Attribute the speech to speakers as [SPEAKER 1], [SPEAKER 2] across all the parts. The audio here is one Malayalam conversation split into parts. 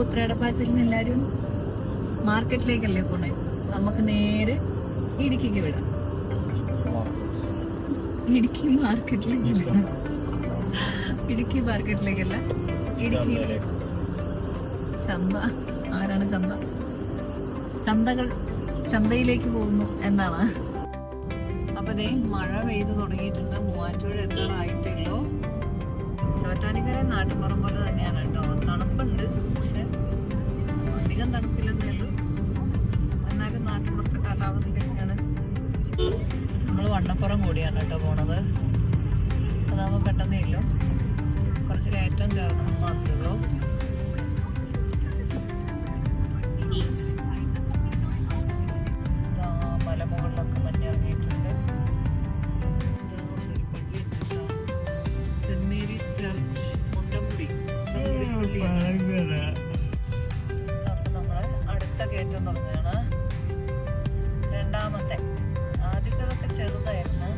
[SPEAKER 1] ഉത്രാടപ്പാച്ചിലിന് എല്ലാരും മാർക്കറ്റിലേക്കല്ലേ പോണേ, നമുക്ക് നേരെ ഇടുക്കിക്ക് വിടാം. ഇടുക്കി മാർക്കറ്റിലേക്ക്, ഇടുക്കി മാർക്കറ്റിലേക്കല്ല, ഇടുക്കി ചന്ത. ആരാണ് ചന്ത? ചന്തകൾ ചന്തയിലേക്ക് പോകുന്നു എന്നാണ്. അപ്പൊ ദേ മഴ പെയ്തു തുടങ്ങിയിട്ടുണ്ട്. മൂവാറ്റുപുഴ എത്താറായിട്ടല്ലോ. ചോറ്റാനിക്കര നാട്ടിൻപുറം പോലെ തന്നെയാണ് കേട്ടോ. തണുപ്പുണ്ട്, പക്ഷെ അധികം തണുപ്പില്ലെന്നേ ഉള്ളൂ. എന്നാലും നാട്ടിൻപുറത്തെ കാലാവസ്ഥയൊക്കെയാണ്. നമ്മൾ വണ്ണപ്പുറം കൂടിയാണ് കേട്ടോ പോണത്. അതാകുമ്പോൾ പെട്ടെന്നേ ഇല്ലോ, കുറച്ച് കയറ്റം കയറണമെന്ന് മാത്രമേ ഉള്ളൂ. മലമുകളിലൊക്കെ മഞ്ഞിറങ്ങിയിട്ടുണ്ട്. Saint Mary's church Mundamudi. അപ്പൊ നമ്മള് അടുത്ത കയറ്റം തുടങ്ങുകയാണ്. രണ്ടാമത്തെ, ആദ്യത്തേതൊക്കെ ചെറുതായിരുന്നു.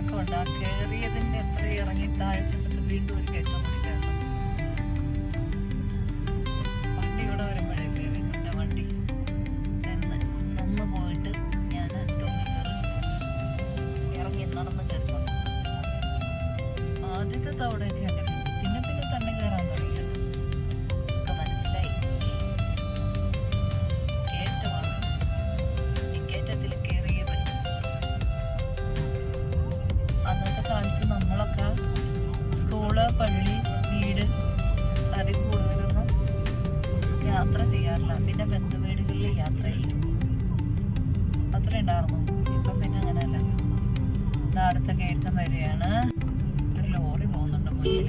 [SPEAKER 1] ഇറക്കമുണ്ട്. ആ കയറിയതിന്റെ എത്ര ഇറങ്ങി താഴെ ചെന്നിട്ട് വീണ്ടും ഒരു കയറ്റം കൂടി കയറണം. വണ്ടി ഇവിടെ വരുമ്പോഴല്ലേ പിന്നെ വണ്ടി നിന്ന് പോയിട്ട് ഞാൻ ഇറങ്ങി നടന്ന് കയറണം. ആദ്യത്തെ തവണയൊക്കെ അങ്ങനെ, പിന്നെ പിന്നെ തന്നെ കയറാൻ തുടങ്ങിയത് ഒക്കെ മനസ്സിലായി. കയറ്റമാണ്, ഈ കയറ്റത്തിൽ കയറിയേ പറ്റും. അന്നത്തെ കാലത്ത് നമ്മളൊക്കെ സ്കൂള്, പള്ളി, വീട് അതിൽ കൂടുതലൊന്നും യാത്ര ചെയ്യാറില്ല. പിന്നെ ബന്ധുവീടുകളിൽ യാത്ര ചെയ്യും, അത്ര ഉണ്ടായിരുന്നു. ഇപ്പം പിന്നെ അങ്ങനെയല്ല. അടുത്ത കയറ്റം വരികയാണ്. ഒരു ലോറി പോകുന്നുണ്ട് മുന്നിൽ.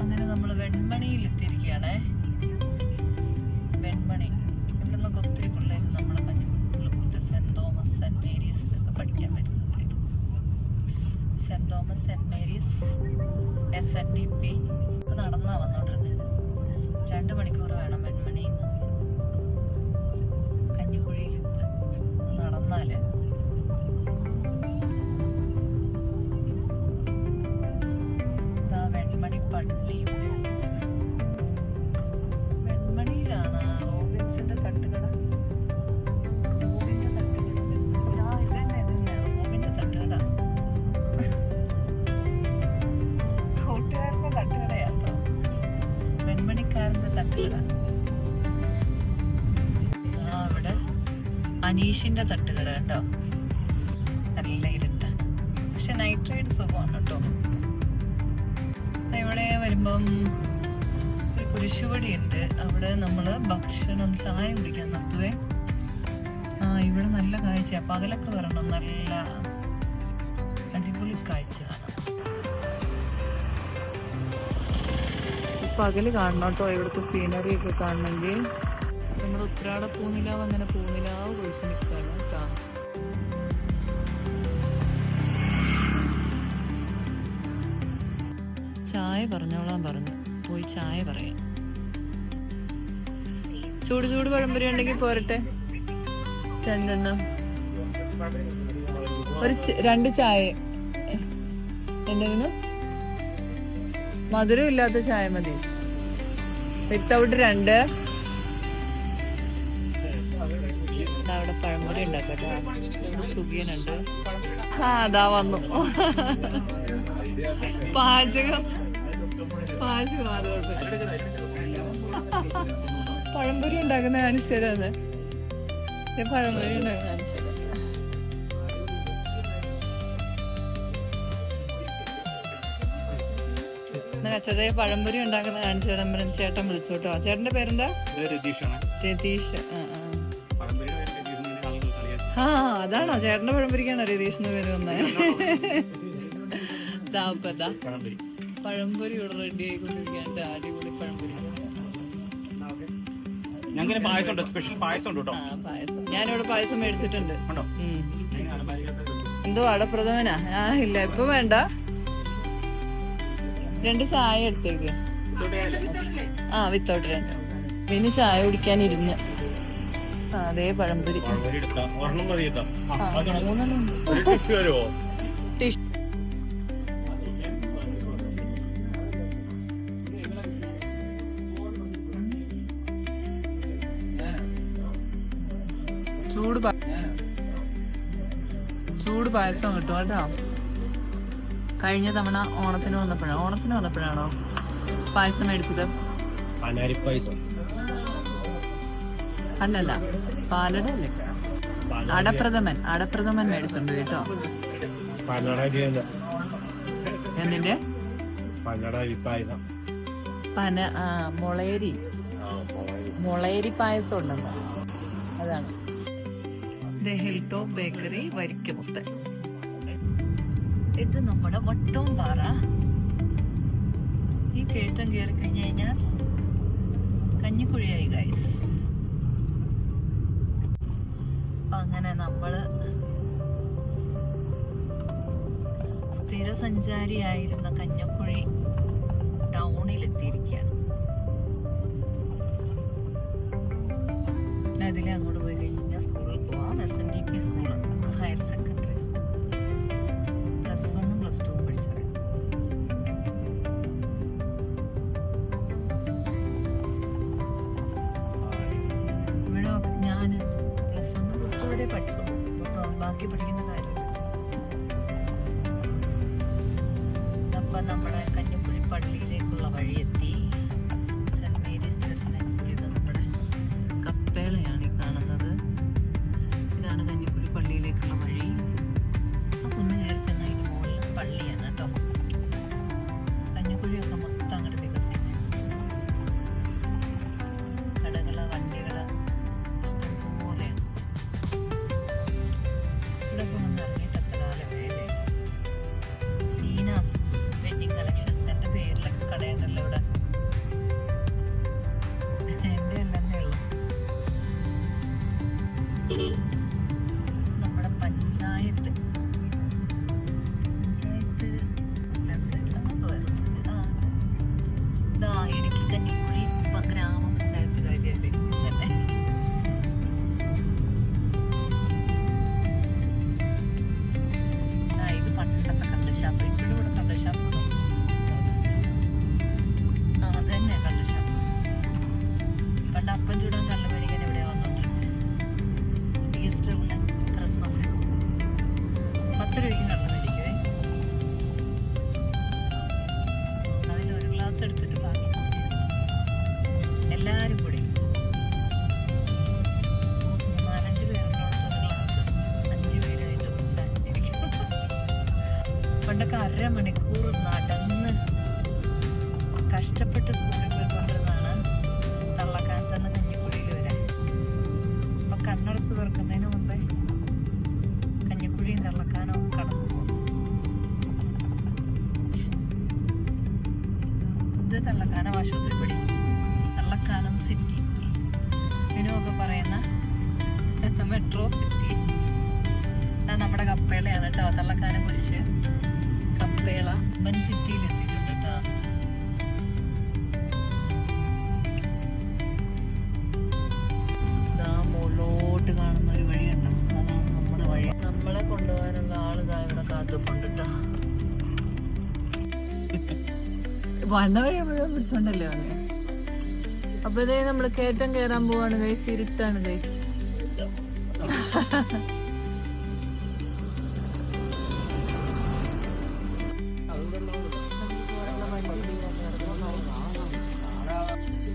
[SPEAKER 1] അങ്ങനെ നമ്മൾ വെൺമണിയിലെത്തിയിരിക്കുകയാണേ. വെൺമണി ഇവിടെ നിന്നൊക്കെ ഒത്തിരി പിള്ളേർ നമ്മളെ കഞ്ഞിക്കുളത്ത് സെന്റ് തോമസ്, സെന്റ് മേരീസ് ഒക്കെ പഠിക്കാൻ വരുന്നുണ്ട്. Saint Thomas, saint Mary's, SNDP ഒക്കെ നടന്നാ വന്നോണ്ടിരുന്നത്. 2 മണിക്കൂർ വേണം വെൺമണിയിൽ നിന്ന് കഞ്ഞിക്കുഴിയിൽ നടന്നാല്. വെൺമണി പള്ളിയും, വെൺമണിയിലാണ് റോബിൻസിന്റെ തട്ടുകട. റോബിന്റെ തട്ടുകട ഇതന്നെ റോബിന്റെ തട്ടുകട. കൂട്ടുകാരന്റെ തട്ടുകടയാട്ടോ, വെൺമണിക്കാരന്റെ തട്ടുകട. അവിടെ അനീഷിന്റെ തട്ടുകട കേട്ടോ. നല്ല ഇരുട്ടാണ്, പക്ഷെ നൈറ്റ് റൈഡ് സുഖമാണ് കേട്ടോ. ഇവിടെ വരുമ്പം ഒരു കുരിശുപടി ഉണ്ട്. അവിടെ നമ്മള് ഭക്ഷണം, ചായ കുടിക്കാൻ നിർത്തുവേ. ഇവിടെ നല്ല കാഴ്ച. പകലൊക്കെ വരണം, നല്ല അടിപൊളി കാഴ്ച കാണാം. പകല് കാണണം കേട്ടോ ഇവിടുത്തെ സീനറി ഒക്കെ കാണണമെങ്കിൽ. നമ്മുടെ ഉത്രാട പൂനിലാവ് അങ്ങനെ പൂനിലാവ് കുഴിച്ച് നിൽക്കുകയാണ് കേട്ടോ. ചായ പറഞ്ഞോളാൻ പറഞ്ഞു, പോയി ചായ പറയാം. ചൂട് ചൂട് പഴംപൊരി ഉണ്ടെങ്കിൽ പോരട്ടെ, 2 എണ്ണം. 2 ചായ. എന്തെങ്കിലും മധുരം ഇല്ലാത്ത ചായ മതി, വിത്തൗട്ട് 2. അവിടെ പഴംപൊരി ഉണ്ടാക്കട്ടെ. സുഖിയനുണ്ട്. അതാ വന്നു. പാചകം പഴംപൊരി ഉണ്ടാക്കുന്ന കാണിച്ചു തരാം. പഴംപൊരി ഉണ്ടാക്കുന്ന കാണിച്ചു തരാം. ചേട്ടാ പഴംപൊരി ഉണ്ടാക്കുന്ന കാണിച്ചു തരാൻ പറഞ്ഞ ചേട്ടൻ വിളിച്ചു കേട്ടോ. ചേട്ടന്റെ പേരെന്താ? രതീഷ്. അതാണോ ചേട്ടന്റെ പഴംപൊരിക്കാണോ രതീഷ് എന്ന് പേര് വന്നേ? പഴംപൊരി ഇവിടെ റെഡി ആയിക്കൊണ്ടിരിക്കാണ്ട്. അടിപൊളി പഴംപൊരി. പായസം ഞാനിവിടെ പായസം മേടിച്ചിട്ടുണ്ട്. എന്തോ അടപ്രഥമനാ? ഇല്ല ഇപ്പൊ വേണ്ട. 2 ചായ എടുത്തേക്ക്. വിത്തൗട്ട് 2. പിന്നെ ചായ കുടിക്കാനിരുന്ന് അതേ പഴംപൊരി. 3 ചൂട് ചൂട് പായസം കിട്ടും കേട്ടോ. കഴിഞ്ഞ തവണ ഓണത്തിന് വന്നപ്പോഴാണോ പായസം മേടിച്ചത്? അല്ലല്ല, പാലട അല്ലേ, അടപ്രഥമൻ മേടിച്ചിട്ടുണ്ട് കേട്ടോ. എന്നിന്റെ മുളയരി പായസം ഉണ്ടല്ലോ, അതാണ്. Hill top bakery Varikkamuthu. ഇത് നമ്മുടെ വട്ടോംപാറ. ഈ കയറ്റം കയറി കഴിഞ്ഞു കഴിഞ്ഞാൽ കഞ്ഞിക്കുഴിയായി ഗൈസ്. അങ്ങനെ നമ്മള് സ്ഥിരസഞ്ചാരിയായിരുന്ന കഞ്ഞിക്കുഴി ടൗണിലെത്തിയിരിക്കുകയാണ്. അതിലെ അങ്ങോട്ട് പോയി കഴിഞ്ഞാൽ സ്കൂളിൽ പോവാം. SNDP സ്കൂളാണ്, ഹയർ സെക്കൻഡറി സ്കൂൾ. +1 +2 പഠിച്ചത്. ഇവിടെ ഞാൻ +1 +2 വരെ പഠിച്ചോളൂ, ബാക്കി പഠിക്കുന്ന കാര്യമില്ല. അപ്പൊ നമ്മുടെ കഞ്ഞിക്കുഴി പള്ളിയിലേക്കുള്ള വഴിയെത്തി. സെന്റ് മേരീസ് ചർച്ചിനെ ഇത് നമ്മുടെ കപ്പേളയാണ് ഈ കാണുന്നത്. ഇതാണ് കഞ്ഞിക്കുഴി പള്ളിയിലേക്കുള്ള വഴി. ആ കുന്ന് കയറി ചെന്ന അതിന് മുകളിൽ പള്ളിയാണ് കേട്ടോ. കഞ്ഞിക്കുഴിയൊക്കെ മൊത്തം അങ്ങോട്ട് വികസിച്ചു. കടകള്, വണ്ടികള് ഇഷ്ടംപോലെയാണ്. ഇവിടെ ഇപ്പൊ വന്ന് ഇറങ്ങിയിട്ട് എത്ര കാലമേ അല്ലേ. സീനാസ് വെഡിങ് കളക്ഷൻസ്, എന്റെ പേരിലൊക്കെ കടയുണ്ടല്ലോ ഇവിടെ. എന്റെ അല്ലെന്നേ ഉള്ളു. നമ്മുടെ പഞ്ചായത്ത് ഇതാ ഇടുക്കി കഞ്ഞിക്കുഴി ഗ്രാമപഞ്ചായത്ത് കാര്യല്ലേ തന്നെ. ഇത് പണ്ടത്തെ കള്ളുഷാപ്പ്. ഇപ്പോഴും ഇവിടെ കള്ളുഷാപ്പ്. അത് തന്നെ കള്ളുഷാപ്പ്. പണ്ട് അപ്പം ചൂടാൻ കള്ള് മേടിക്കാൻ എവിടെയാ വന്നോണ്ടിരുന്നത്. ഈസ്റ്ററിന്, ക്രിസ്മസിന് 10 രൂപയ്ക്ക് കള്ള് മേടിക്കുവേ. അതിലൊരു ഗ്ലാസ് എടുത്തിട്ട് ബാക്കി കുടിച്ചു. എല്ലാരും കൂടി 4-5 പേരുള്ളടത്ത് ഒരു ഗ്ലാസ് 5 പേരായിട്ട് കുടിച്ചാൽ. പണ്ടൊക്കെ 1/2 മണിക്കൂർ നടന്ന് കഷ്ടപ്പെട്ട് സ്കൂളിൽ പോയി കൊണ്ടിരുന്നതാണ് തള്ളക്കാനത്ത് നിന്ന് കഞ്ഞിക്കുഴിയിൽ വരെ. അപ്പൊ കണ്ണടച്ച് തുറക്കുന്നതിന് മുമ്പേ കഞ്ഞിക്കുഴിയും തള്ളക്കാനവും കടന്നു പോകും. ഇത് തള്ളക്കാനം ആശുപത്രിപ്പടി, തള്ളക്കാനം സിറ്റി ഇതിനുമൊക്കെ പറയുന്ന മെട്രോ സിറ്റി. അത് നമ്മുടെ കപ്പേളയാണ് കേട്ടോ. തള്ളക്കാനം കുരിശ് കപ്പേള വൻ സിറ്റിയിൽ എത്തിയിട്ടുണ്ട് കേട്ടോ. മുകളിലോട്ട് കാണുന്ന ഒരു വഴിയുണ്ട്, അതാണ് നമ്മുടെ വഴി. നമ്മളെ കൊണ്ടുപോകാനുള്ള ആള് ഇവിടെ കാത്തുപ്പുണ്ട് കേട്ടോ. വന്ന വഴി മുഴുവൻ പിടിച്ചോണ്ടല്ലേ വന്നേ. അപ്പൊ ഇതേ നമ്മള് കയറ്റം കയറാൻ പോവാണ് ഗൈസ്. ഇരുട്ടാണ് ഗൈസ്.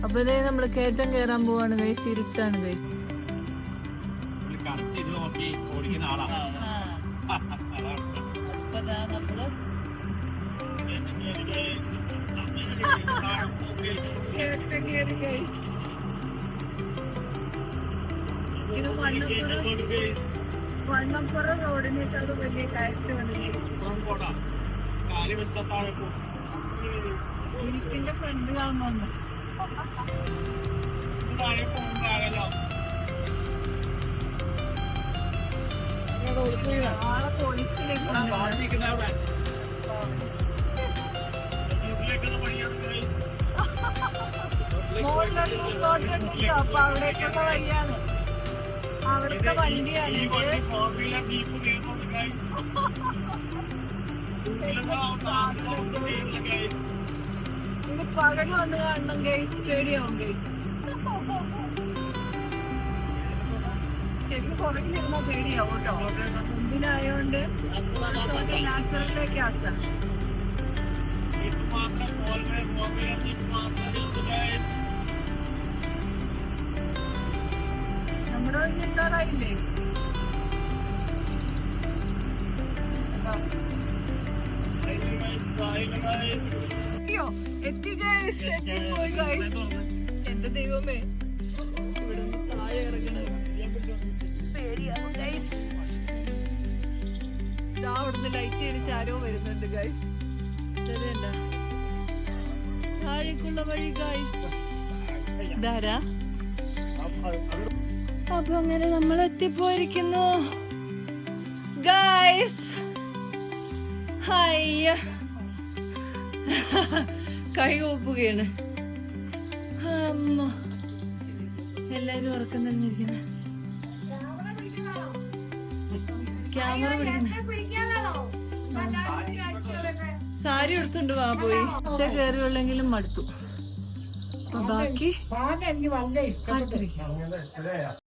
[SPEAKER 1] അപ്പൊ ഇതേ നമ്മള് കയറ്റം കയറാൻ പോവാണ് ഗൈസ്. ഇരുട്ടാണ് ഗൈസ്. നമ്മള് ഇത് വണ്ണപ്പുറ റോഡിനേക്കാൾ വലിയ കയറ്റമാണ്. ഇരിക്കിന്റെ ഫ്രണ്ട് കാണുന്നുണ്ട്. ആളെ പോലീസിലേക്ക് അപ്പൊ അവിടേക്കുള്ള വഴിയാണ്. അവിടുത്തെ വണ്ടിയാണ് ഇത്. പകൽ വന്ന് കാണണം ഗൈസ്. പേടിയാവും ഗൈസ്. ശരിക്കും പുറകിലിരുന്ന പേടിയാവും കേട്ടോ. മുമ്പിലായോണ്ട് നാച്ചുറലിലേക്ക് ആക്കാം. നമ്മുടെ എത്താറായില്ലേ? എത്തി ഗൈസ്, എത്തിപ്പോയി ഗൈസ്. എന്റെ ദൈവമേ, ഇവിടെ നിന്ന് താഴെ ഇറങ്ങണ പേടിയാവും ഗൈസ്. ഇതാ അവിടുന്ന് ലൈറ്റ് അടിച്ച് ആരോ വരുന്നുണ്ട് ഗൈസ്. ഇതേണ്ട താഴേക്കുള്ള വഴി ഗൈസ്. ഇതാരാ? അപ്പൊ അങ്ങനെ നമ്മൾ എത്തിപ്പോയിരിക്കുന്നു ഗൈസ്. ഹയ്യ, കൈ കൂപ്പുകയാണ്. അമ്മ, എല്ലാരും ഉറക്കം തന്നിരിക്കുന്ന ക്യാമറ പിടിക്കുന്ന സാരി എടുത്തോണ്ട് വാ പോയി. ഉച്ച കയറിയുള്ളെങ്കിലും മടുത്തു. അപ്പൊ ബാക്കി